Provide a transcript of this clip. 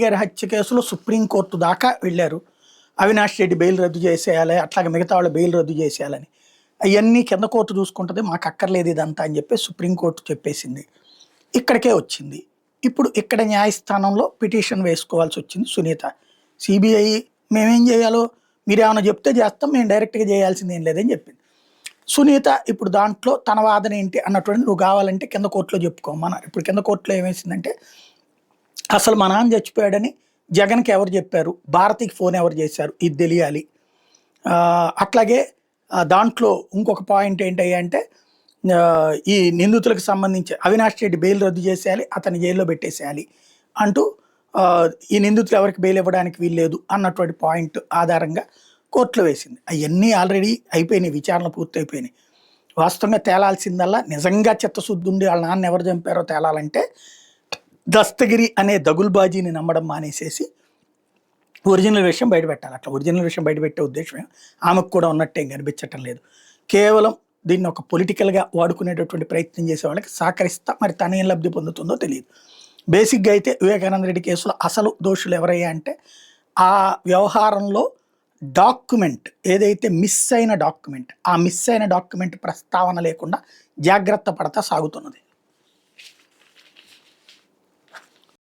గారి హత్య కేసులో సుప్రీంకోర్టు దాకా వెళ్ళారు. అవినాష్ రెడ్డి బెయిల్ రద్దు చేసేయాలి, అట్లాగే మిగతా వాళ్ళ బెయిల్ రద్దు చేసేయాలని. అవన్నీ కింద కోర్టు చూసుకుంటుంది, మాకు అక్కర్లేదు ఇదంతా అని చెప్పి సుప్రీంకోర్టు చెప్పేసింది. ఇక్కడికే వచ్చింది. ఇప్పుడు ఇక్కడ న్యాయస్థానంలో పిటిషన్ వేసుకోవాల్సి వచ్చింది సునీత. సిబిఐ మేమేం చేయాలో మీరేమైనా చెప్తే చేస్తాం, మేము డైరెక్ట్గా చేయాల్సింది ఏం లేదని చెప్పింది. సునీత ఇప్పుడు దాంట్లో తన వాదన ఏంటి అన్నటువంటి, నువ్వు కావాలంటే కింద కోర్టులో చెప్పుకోమన్నారు. ఇప్పుడు కింద కోర్టులో ఏమేసిందంటే, అసలు మా నాన్న చచ్చిపోయాడని జగన్కి ఎవరు చెప్పారు, భారతికి ఫోన్ ఎవరు చేశారు, ఇది తెలియాలి. అట్లాగే దాంట్లో ఇంకొక పాయింట్ ఏంటయ్యా అంటే, ఈ నిందితులకు సంబంధించి అవినాష్ రెడ్డి బెయిల్ రద్దు చేసేయాలి, అతని జైల్లో పెట్టేసేయాలి అంటూ ఈ నిందితులు ఎవరికి బెయిల్ ఇవ్వడానికి వీల్లేదు అన్నటువంటి పాయింట్ ఆధారంగా కోర్టులో వేసింది. అవన్నీ ఆల్రెడీ అయిపోయినాయి, విచారణ పూర్తయిపోయినాయి. వాస్తవంగా తేలాల్సిందల్లా నిజంగా చిత్తశుద్ధి ఉండి వాళ్ళ నాన్న ఎవరు చంపారో తేలాలంటే దస్తగిరి అనే దగుల్బాజీని నమ్మడం మానేసేసి ఒరిజినల్ విషయం బయటపెట్టాలి. అట్లా ఒరిజినల్ విషయం బయటపెట్టే ఉద్దేశం ఆమెకు కూడా ఉన్నట్టేం కనిపించటం లేదు. కేవలం దీన్ని ఒక పొలిటికల్గా వాడుకునేటటువంటి ప్రయత్నం చేసే వాళ్ళకి సహకరిస్తా, మరి తన ఏం లబ్ధి పొందుతుందో తెలియదు. బేసిక్గా అయితే వివేకానంద రెడ్డి కేసులో అసలు దోషులు ఎవరయ్యా అంటే, ఆ వ్యవహారంలో డాక్యుమెంట్ ఏదైతే మిస్ అయిన డాక్యుమెంట్, ఆ మిస్ అయిన డాక్యుమెంట్ ప్రస్తావన లేకుండా జాగ్రత్త పడతా సాగుతున్నది.